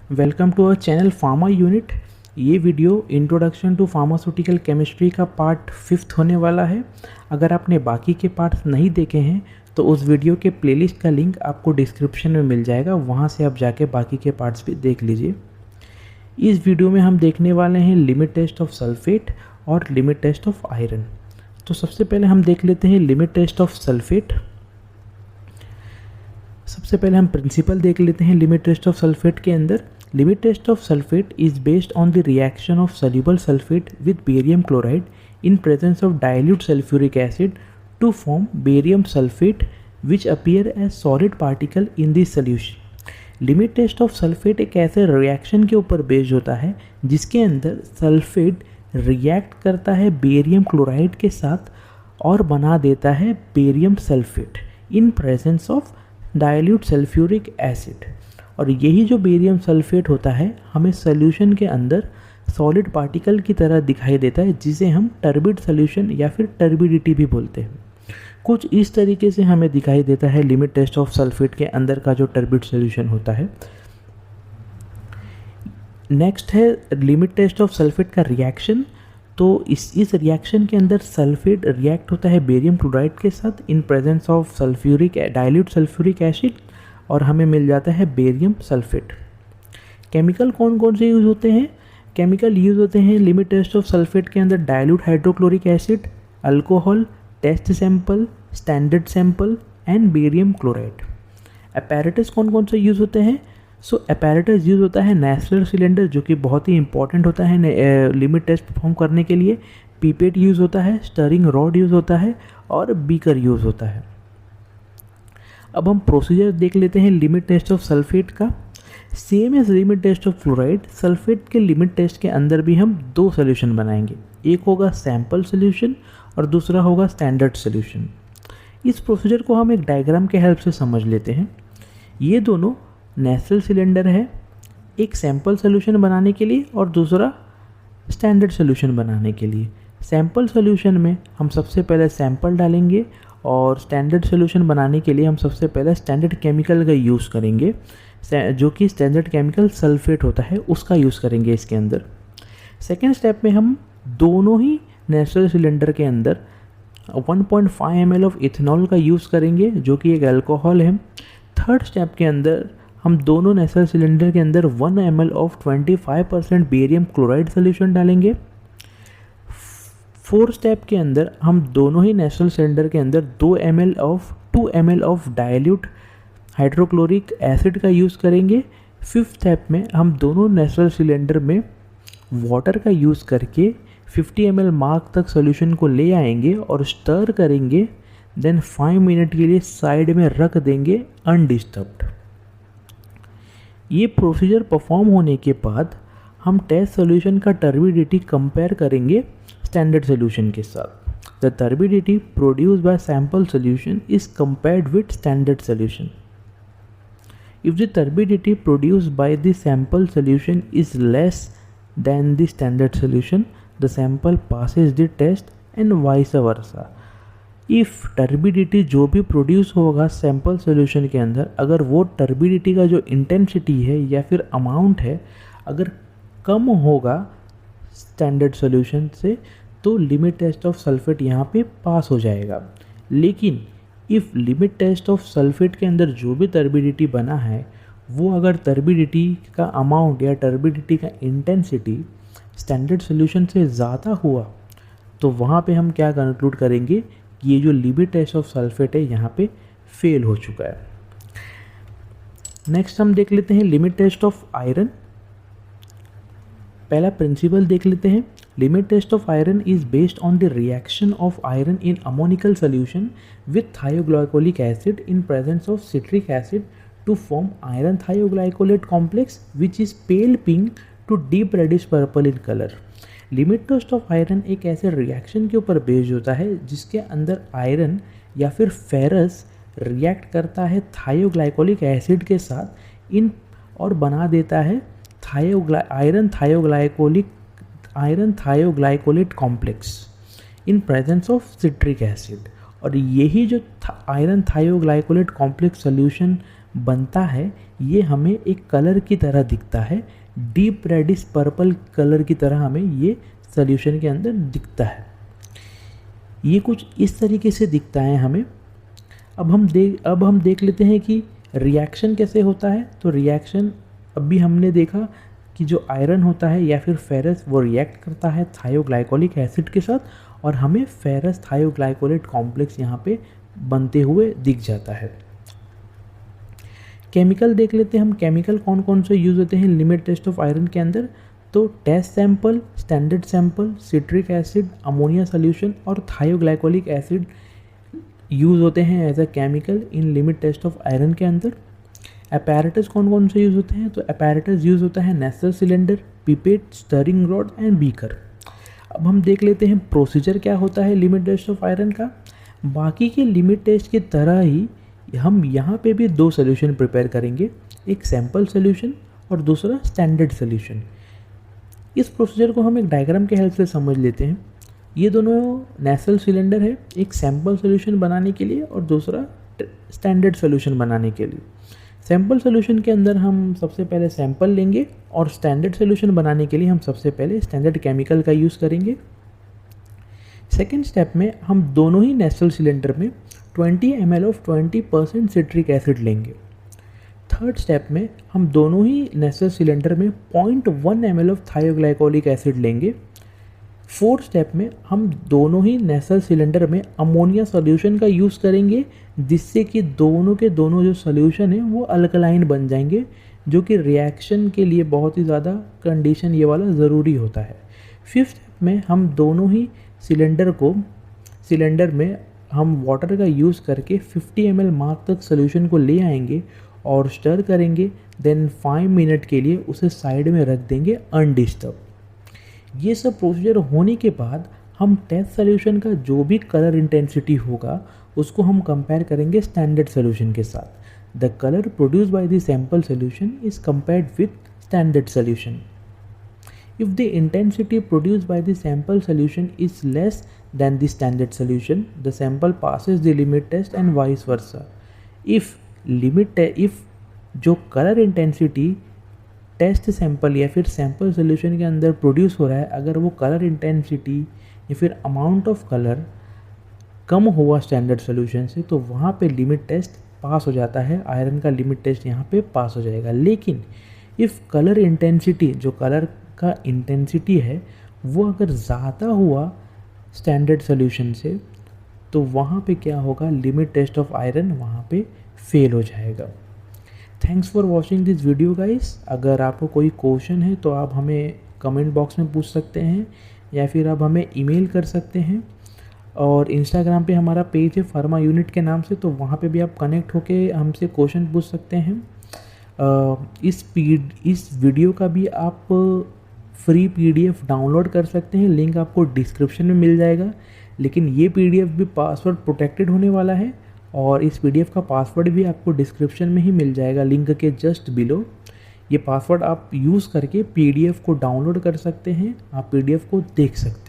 Welcome to our channel pharma unit. ये video introduction to pharmaceutical chemistry का part 5 होने वाला है। अगर आपने बाकी के पार्ट्स नहीं देखे हैं तो उस वीडियो के प्लेलिस्ट का लिंक आपको डिस्क्रिप्शन में मिल जाएगा, वहाँ से आप जाके बाकी के पार्ट्स भी देख लीजिए। इस वीडियो में हम देखने वाले हैं लिमिट टेस्ट ऑफ सल्फेट और लिमिट टेस्ट ऑफ आयरन। तो सबसे पहले हम देख लेते हैं लिमिट टेस्ट ऑफ सल्फेट। सबसे पहले हम प्रिंसिपल देख लेते हैं लिमिट टेस्ट ऑफ सल्फेट के अंदर। Limit test of sulphate is based on the reaction of soluble sulphate with barium chloride in presence of dilute sulphuric acid to form barium sulphate which appear as solid particle in this solution. Limit test of sulphate एक ऐसे reaction के ऊपर based होता है जिसके अंदर sulphate react करता है बेरियम क्लोराइड के साथ और बना देता है barium sulphate in presence of dilute sulphuric acid. और यही जो बेरियम सल्फेट होता है हमें सॉल्यूशन के अंदर सॉलिड पार्टिकल की तरह दिखाई देता है, जिसे हम टर्बिड सॉल्यूशन या फिर टर्बिडिटी भी बोलते हैं। कुछ इस तरीके से हमें दिखाई देता है लिमिट टेस्ट ऑफ सल्फेट के अंदर का जो टर्बिड सॉल्यूशन होता है। नेक्स्ट है लिमिट टेस्ट ऑफ सल्फेट का रिएक्शन। तो इस रिएक्शन के अंदर सल्फेट रिएक्ट होता है बेरियम क्लोराइड के साथ इन presence of sulphuric dilute sulphuric acid और हमें मिल जाता है बेरियम सल्फेट। केमिकल कौन कौन से यूज़ होते हैं? केमिकल यूज़ होते हैं लिमिट टेस्ट ऑफ सल्फेट के अंदर dilute hydrochloric acid, alcohol, test sample, standard sample and barium chloride. Apparatus कौन कौन से यूज़ होते हैं? सो अपैरेटस यूज़ होता है नेस्लर सिलेंडर, जो कि बहुत ही इंपॉर्टेंट होता है लिमिट टेस्ट परफॉर्म करने के लिए। पीपेट यूज़ होता है, स्टरिंग रॉड यूज़ होता है और बीकर यूज़ होता है। अब हम प्रोसीजर देख लेते हैं लिमिट टेस्ट ऑफ सल्फेट का। Same as limit test of fluoride, sulphate के लिमिट टेस्ट के अंदर भी हम दो सोल्यूशन बनाएंगे। एक होगा सैंपल सोल्यूशन और दूसरा होगा स्टैंडर्ड सोल्यूशन। इस प्रोसीजर को हम एक डायग्राम के हेल्प से समझ लेते हैं। ये दोनों नेस्लर सिलेंडर है, एक सैंपल सोल्यूशन बनाने के लिए और दूसरा स्टैंडर्ड सोल्यूशन बनाने के लिए। सैंपल सोल्यूशन में हम सबसे पहले सैंपल डालेंगे और स्टैंडर्ड सोल्यूशन बनाने के लिए हम सबसे पहले स्टैंडर्ड केमिकल का यूज़ करेंगे, जो कि स्टैंडर्ड केमिकल सल्फेट होता है उसका यूज़ करेंगे इसके अंदर। सेकेंड स्टेप में हम दोनों ही नेस्लर सिलेंडर के अंदर 1.5 ml ऑफ इथेनॉल का यूज़ करेंगे, जो कि एक अल्कोहल है। थर्ड स्टेप के अंदर हम दोनों नेस्लर सिलेंडर के अंदर 1 ml of 25% barium chloride solution डालेंगे। फोर्थ स्टेप के अंदर हम दोनों ही नेस्लर सिलेंडर के अंदर 2 ml of dilute hydrochloric acid का यूज़ करेंगे। फिफ्थ स्टेप में हम दोनों नेस्लर सिलेंडर में वाटर का यूज़ करके 50 ml मार्क तक सॉल्यूशन को ले आएंगे और स्टर करेंगे। देन 5 मिनट के लिए साइड में रख देंगे अनडिस्टर्ब्ड। ये प्रोसीजर परफॉर्म होने के बाद हम टेस्ट सॉल्यूशन का टर्बिडिटी कंपेयर करेंगे स्टैंडर्ड सॉल्यूशन के साथ। The turbidity produced by sample solution is compared with standard solution. If the turbidity produced by the sample solution is less than the standard solution, the sample passes the test and vice versa. If turbidity जो भी produce होगा sample solution के अंदर, अगर वो turbidity का जो intensity है या फिर अमाउंट है अगर कम होगा स्टैंडर्ड सॉल्यूशन से, तो लिमिट टेस्ट ऑफ सल्फेट यहाँ पे पास हो जाएगा। लेकिन if limit test of sulphate के अंदर जो भी टर्बिडिटी बना है वो अगर टर्बिडिटी का अमाउंट या टर्बिडिटी का इंटेंसिटी स्टैंडर्ड सॉल्यूशन से ज़्यादा हुआ, तो वहाँ पे हम क्या कंक्लूड करेंगे कि ये जो लिमिट टेस्ट ऑफ सल्फेट है यहाँ पे फेल हो चुका है। नेक्स्ट हम देख लेते हैं लिमिट टेस्ट ऑफ आयरन। पहला प्रिंसिपल देख लेते हैं। Limit test of iron is based on the reaction of iron in ammoniacal solution with thioglycolic acid in presence of citric acid to form iron thioglycolate complex which is pale pink to deep reddish purple in colour. Limit test of iron एक ऐसे reaction के ऊपर based होता है जिसके अंदर iron या फिर फेरस रिएक्ट करता है थायोग्लाइकोलिक एसिड के साथ इन और बना देता है iron thioglycolate complex in presence of citric acid. और यही जो आयरन थायोग्लाइकोलेट कॉम्प्लेक्स सोल्यूशन बनता है ये हमें एक कलर की तरह दिखता है, डीप रेडिश पर्पल कलर की तरह हमें ये सॉल्यूशन के अंदर दिखता है। ये कुछ इस तरीके से दिखता है हमें। अब हम देख लेते हैं कि रिएक्शन कैसे होता है। तो रिएक्शन अभी हमने देखा कि जो आयरन होता है या फिर फेरस वो रिएक्ट करता है थायोग्लाइकोलिक एसिड के साथ और हमें फेरस थायोग्लाइकोलेट कॉम्प्लेक्स यहाँ पे बनते हुए दिख जाता है। केमिकल देख लेते हैं हम, केमिकल कौन कौन से यूज़ होते हैं लिमिट टेस्ट ऑफ आयरन के अंदर। तो test sample, standard sample, citric acid, ammonia solution और थायोग्लाइकोलिक एसिड यूज़ होते हैं as a chemical in limit test of iron के अंदर। अपैरेटस कौन कौन से यूज़ होते हैं। तो अपैरेटस यूज़ होता है Nessler cylinder, pipette, stirring rod and beaker. अब हम देख लेते हैं प्रोसीजर क्या होता है लिमिट टेस्ट ऑफ आयरन का। बाकी के लिमिट टेस्ट की तरह ही हम यहाँ पे भी दो सोल्यूशन प्रिपेयर करेंगे, एक सैंपल सोल्यूशन और दूसरा स्टैंडर्ड सोल्यूशन। इस प्रोसीजर को हम एक डायग्राम के हेल्प से समझ लेते हैं। ये दोनों नेसल सिलेंडर है, एक सैंपल सोल्यूशन बनाने के लिए और दूसरा स्टैंडर्ड सोल्यूशन बनाने के लिए। सैंपल सोल्यूशन के अंदर हम सबसे पहले सैंपल लेंगे और स्टैंडर्ड सोल्यूशन बनाने के लिए हम सबसे पहले स्टैंडर्ड केमिकल का यूज़ करेंगे। सेकेंड स्टेप में हम दोनों ही नेसल सिलेंडर में 20 ml ऑफ 20% सिट्रिक एसिड लेंगे। थर्ड स्टेप में हम दोनों ही नेसल सिलेंडर में 0.1 ml ऑफ थायोग्लाइकोलिक एसिड लेंगे। फोर्थ स्टेप में हम दोनों ही नेसल सिलेंडर में अमोनिया सॉल्यूशन का यूज़ करेंगे, जिससे कि दोनों के दोनों जो सॉल्यूशन है वो अल्कलाइन बन जाएंगे, जो कि रिएक्शन के लिए बहुत ही ज़्यादा कंडीशन ये वाला ज़रूरी होता है। फिफ्थ स्टेप में हम दोनों ही सिलेंडर में हम वाटर का यूज़ करके 50 ml मार्क तक सॉल्यूशन को ले आएंगे और स्टर करेंगे, देन 5 मिनट के लिए उसे साइड में रख देंगे अनडिस्टर्ब। ये सब प्रोसीजर होने के बाद हम टेस्ट सॉल्यूशन का जो भी कलर इंटेंसिटी होगा उसको हम कंपेयर करेंगे स्टैंडर्ड सॉल्यूशन के साथ। The colour produced by the sample solution is compared with standard solution. If the intensity produced by the sample solution is less than the standard solution, the sample passes the limit test and vice versa. If जो colour intensity test sample या फिर sample solution के अंदर produce हो रहा है, अगर वो कलर इंटेंसिटी या फिर अमाउंट ऑफ कलर कम हुआ स्टैंडर्ड सोल्यूशन से, तो वहाँ पे लिमिट टेस्ट पास हो जाता है, आयरन का लिमिट टेस्ट यहाँ पे पास हो जाएगा। लेकिन इफ़ कलर इंटेंसिटी, जो कलर का इंटेंसिटी है वो अगर ज़्यादा हुआ स्टैंडर्ड सोल्यूशन से, तो वहाँ पे क्या होगा, लिमिट टेस्ट ऑफ आयरन वहाँ पे फेल हो जाएगा। Thanks for watching this video guys. अगर आपको कोई क्वेश्चन है तो आप हमें कमेंट बॉक्स में पूछ सकते हैं या फिर आप हमें ईमेल कर सकते हैं। और इंस्टाग्राम पे हमारा पेज है फार्मा यूनिट के नाम से, तो वहाँ पे भी आप कनेक्ट होके हमसे क्वेश्चन पूछ सकते हैं। इस वीडियो का भी आप फ्री PDF डाउनलोड कर सकते हैं, लिंक आपको डिस्क्रिप्शन में मिल जाएगा। लेकिन ये PDF भी पासवर्ड प्रोटेक्टेड होने वाला है और इस PDF का पासवर्ड भी आपको डिस्क्रिप्शन में ही मिल जाएगा, लिंक के जस्ट बिलो। ये पासवर्ड आप यूज़ करके PDF को डाउनलोड कर सकते हैं, आप PDF को देख सकते हैं।